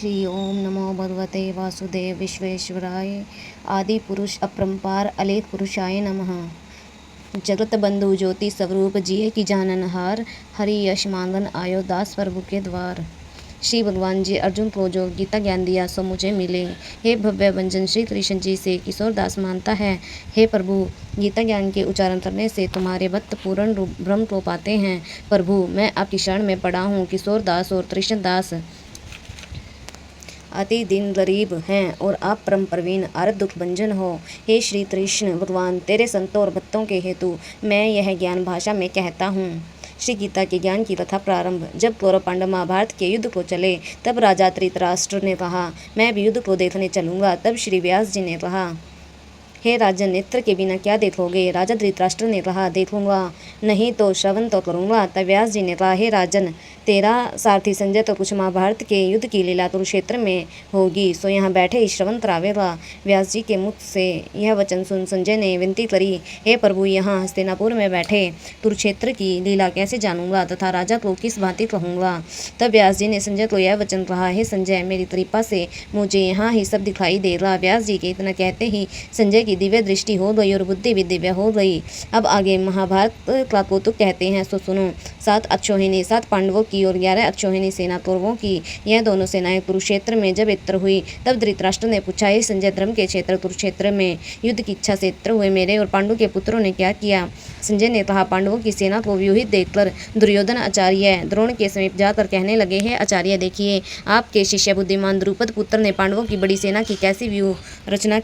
श्री ओम नमो भगवते वासुदेव विश्वेश्वराय आदि पुरुष अपरंपार अलेख पुरुषाय नमः। जगत बंधु ज्योति स्वरूप जिये की जाननहार, हरि यश मांगन आयो दास प्रभु के द्वार। श्री भगवान जी अर्जुन को जो गीता ज्ञान दिया सो मुझे मिले। हे भव्य भंजन श्री कृष्ण जी से किशोर दास मानता है। हे प्रभु, गीता ज्ञान के उच्चारण करने से तुम्हारे भक्त पूर्ण रूप ब्रह्म को पाते हैं। प्रभु, मैं आपकी शरण में पड़ा हूँ। किशोर दास और कृष्ण दास अति दिन गरीब हैं और आप परम प्रवीण आरत दुख भंजन हो। हे श्री कृष्ण भगवान, तेरे संतों और भक्तों के हेतु मैं यह ज्ञान भाषा में कहता हूँ। श्री गीता के ज्ञान की कथा प्रारंभ। जब कौरव पांडव महाभारत के युद्ध को चले, तब राजा धृतराष्ट्र ने कहा, मैं भी युद्ध को देखने चलूंगा। तब श्री व्यास जी ने कहा, हे राजन, नेत्र के बिना क्या देखोगे? राजा धृतराष्ट्र ने कहा, देखूंगा, नहीं तो श्रवण तो करूंगा। तब व्यास जी ने कहा, हे राजन, तेरा सारथी संजय तो कुछ महाभारत के युद्ध की लीला कुरुक्षेत्र में होगी, सो यहाँ बैठे ही श्रवण करावेगा। व्यास जी के मुख से यह वचन सुन संजय ने विनती करी, हे प्रभु, यहाँ हस्तिनापुर में बैठे कुरुक्षेत्र की लीला कैसे जानूंगा तथा राजा को किस भांति कहूँगा। तब व्यास जी ने संजय को यह वचन कहा, हे संजय, मेरी कृपा से मुझे यहाँ ही सब दिखाई देगा। व्यास जी के इतना कहते ही संजय की दिव्य दृष्टि हो गई और बुद्धि भी दिव्य हो गई। अब आगे महाभारत का कौतुक कहते हैं, सो सुनो। 7 अक्षौहिणी 7 पांडवों की और 11 अक्षौहिणी सेना कौरवों की, यह दोनों सेनाएं कुरुक्षेत्र में जब एकत्र हुई, तब धृतराष्ट्र ने पूछा, हे संजय, धर्म के क्षेत्र कुरुक्षेत्र में युद्ध की इच्छा से एकत्र हुए मेरे और पांडु के पुत्रों ने क्या किया? संजय ने कहा, पांडवों की सेना को व्यूहित देखकर दुर्योधन आचार्य द्रोण के समीप जाकर कहने लगे, हे आचार्य, देखिए, आपके शिष्य बुद्धिमान द्रुपद पुत्र ने पांडवों की बड़ी सेना की कैसी व्यूह रचना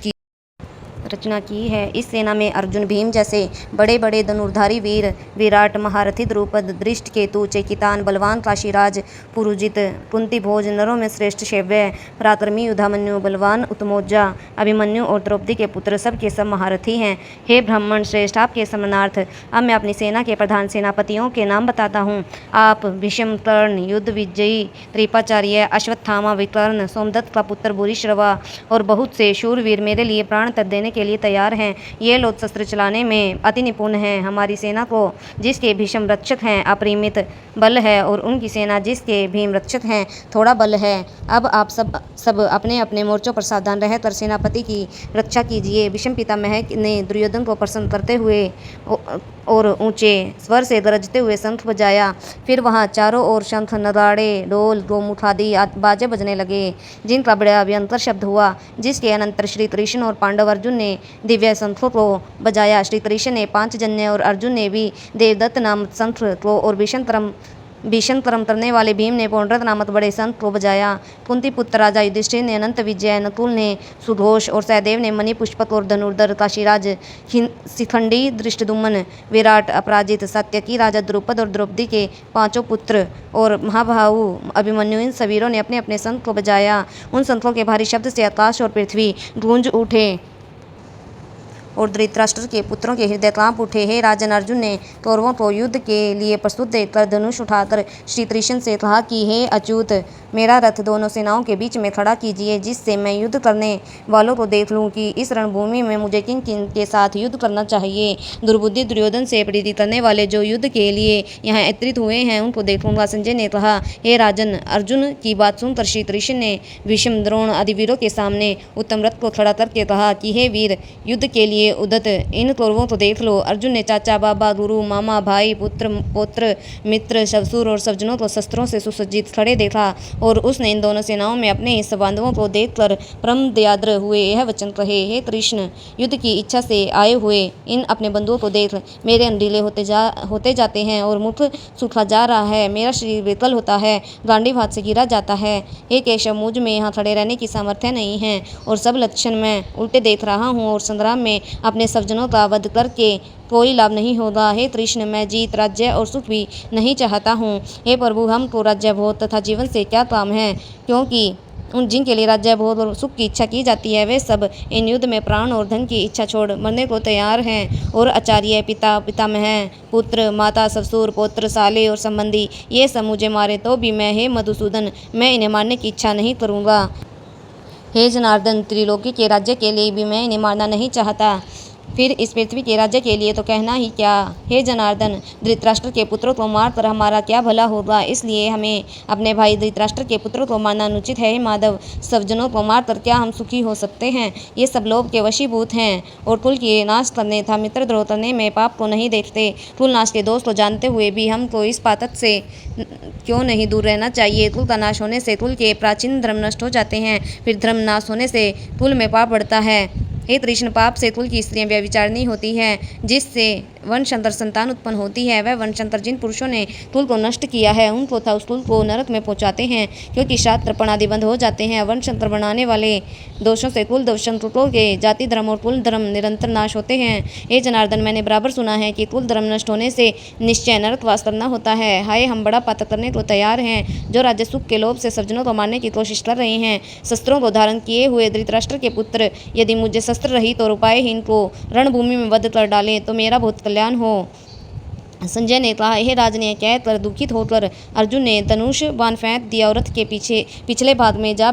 की है। इस सेना में अर्जुन, भीम जैसे बड़े बड़े धनुर्धारी वीर, विराट, महारथी द्रुपद, दृष्टकेतु, चेकितान, बलवान काशीराज, पुरुजित, कुंती भोज, नरों में श्रेष्ठ शैव्य, पराक्रमी युधामन्यु, बलवान उत्तमौजा, अभिमन्यु और द्रौपदी के पुत्र सब के सब महारथी हैं। हे ब्राह्मण श्रेष्ठ, आपके समनार्थ अब मैं अपनी सेना के प्रधान सेनापतियों के नाम बताता हूँ। आप भीष्म, कर्ण, युद्ध विजयी, कृपाचार्य, अश्वत्थामा, विकर्ण, सोमदत्त का पुत्र भूरिश्रवा और बहुत से शूरवीर मेरे लिए प्राण तक देने के लिए तैयार हैं। ये लोग शस्त्र चलाने में अति निपुण हैं। हमारी सेना को जिसके भीष्म रक्षक हैं अपरिमित बल है, और उनकी सेना जिसके भीम रक्षक हैं थोड़ा बल है। अब आप सब अपने अपने मोर्चों पर सावधान रहकर सेनापति की रक्षा कीजिए। भीष्म पितामह ने दुर्योधन को प्रसन्न करते हुए और ऊंचे स्वर से गरजते हुए शंख बजाया। फिर वहां चारों ओर शंख, नगाड़े, ढोल, गोमुख आदि बाजे बजने लगे, जिनका बड़ा अभ्यंतर शब्द हुआ। जिसके अनंतर श्री कृष्ण और पांडव अर्जुन ने दिव्य शंखों को बजाया। श्री कृष्ण ने 5 जन्य और अर्जुन ने भी देवदत्त नामक शंख को, और भीषण कर्म करने वाले भीम ने पौंड्रथ नामक बड़े शंख को बजाया। कुंती पुत्र राजा युधिष्ठिर ने अनंत विजय, नकुल ने सुघोष और सहदेव ने मणि पुष्पक और धनुर्धर, काशीराज, शिखंडी, दृष्टद्युम्न, विराट, अपराजित, सात्यकी, राजा द्रुपद और द्रौपदी के 5 पुत्र और महाबाहु अभिमन्यु, इन सभी ने अपने अपने शंख को बजाया। उन शंखों के भारी शब्द से आकाश और पृथ्वी गूंज उठे और धृतराष्ट्र के पुत्रों के हृदय कांप उठे। हे राजन, अर्जुन ने कौरवों को युद्ध के लिए प्रस्तुत देखकर धनुष उठाकर श्री कृष्ण से कहा कि हे अच्युत, मेरा रथ दोनों सेनाओं के बीच में खड़ा कीजिए, जिससे मैं युद्ध करने वालों को देख लूं कि इस रणभूमि में मुझे किन किन के साथ युद्ध करना चाहिए। दुर्बुद्धि दुर्योधन से प्रीति करने वाले जो युद्ध के लिए यहाँ एकत्रित हुए हैं, उनको देखूंगा। संजय ने कहा, हे राजन, अर्जुन की बात सुनकर श्री कृष्ण ने भीष्म, द्रोण आदि वीरों के सामने उत्तम रथ को खड़ा करके कहा कि हे वीर, युद्ध के लिए उदत इन कौरवों को देख लो। अर्जुन ने चाचा, बाबा, गुरु, मामा, भाई, पुत्र, पौत्र, मित्र, ससुर और सज्जनों को शस्त्रों से सुसज्जित खड़े देखा, और उसने इन दोनों सेनाओं में अपने इस बांधवों को देखकर परम दयाद्र हुए यह वचन कहे, हे कृष्ण, युद्ध की इच्छा से आए हुए इन अपने बंधुओं को देख, मेरे अंडीले होते जाते हैं और मुख सूखा जा रहा है, मेरा शरीर विकल होता है, गांडीव हाथ से गिरा जाता है। हे केशव, मुझ में यहाँ खड़े रहने की सामर्थ्य नहीं है और सब लक्षण मैं उल्टे देख रहा हूँ, और संग्राम में अपने सज्जनों का वध करके कोई लाभ नहीं होगा। हे कृष्ण, मैं जीत, राज्य और सुख भी नहीं चाहता हूँ। हे प्रभु, हमको राज्य भोग तथा जीवन से क्या काम है, क्योंकि उन जिनके लिए राज्य भोग और सुख की इच्छा की जाती है, वे सब इन युद्ध में प्राण और धन की इच्छा छोड़ मरने को तैयार हैं। और आचार्य, पिता, पितामह, पुत्र, माता, ससुर, पौत्र, साले और संबंधी, ये सब मुझे मारे तो भी मैं, हे मधुसूदन, मैं इन्हें मारने की इच्छा नहीं करूँगा। हे जनार्दन, त्रिलोकी के राज्य के लिए भी मैं इन्हें मारना नहीं चाहता। फिर इस पृथ्वी के राज्य के लिए तो कहना ही क्या। हे जनार्दन, धृतराष्ट्र के पुत्रों को मारकर हमारा क्या भला होगा, इसलिए हमें अपने भाई धृतराष्ट्र के पुत्रों को मारना अनुचित है। हे माधव, सब जनों को मारकर क्या हम सुखी हो सकते हैं। ये सब लोभ के वशीभूत हैं और कुल के नाश करने तथा मित्रद्रोह करने में पाप को नहीं देखते। कुल नाश के दोष तो जानते हुए भी हमको इस पातक से क्यों नहीं दूर रहना चाहिए। कुल का नाश होने से कुल के प्राचीन धर्म नष्ट हो जाते हैं, फिर धर्म नाश होने से कुल में पाप बढ़ता है। हे तृष्ण, पाप से कुल की स्त्रियां व्यभिचारिणी होती हैं, जिससे वंशांतर संतान उत्पन्न होती है। वह वंशांतर जिन पुरुषों ने कुल को नष्ट किया है, उनको तथा उस कुल को नरक में पहुंचाते हैं, क्योंकि श्राद्ध तर्पण आदि बंद हो जाते हैं। वंशांतर बनाने वाले दोषों से कुल वंशों के जाति धर्म और कुल धर्म निरंतर नाश होते हैं। हे जनार्दन, मैंने बराबर सुना है कि कुल धर्म नष्ट होने से निश्चय नरकवास करना होता है। हाय, हम बड़ा पातक करने को तैयार हैं, जो राज्य सुख के लोभ से सज्जनों को मारने की कोशिश कर रहे हैं। शस्त्रों को धारण किए हुए धृतराष्ट्र के पुत्र यदि मुझे शस्त्र रहित और उपायहीन को रणभूमि में वध कर डालें तो मेरा बहुत कल्याण हो। संजय ने कहा, हे राजन, यह कहकर दुखित होकर अर्जुन ने धनुष बाण फेंक दिया और रथ के पिछले भाग में जा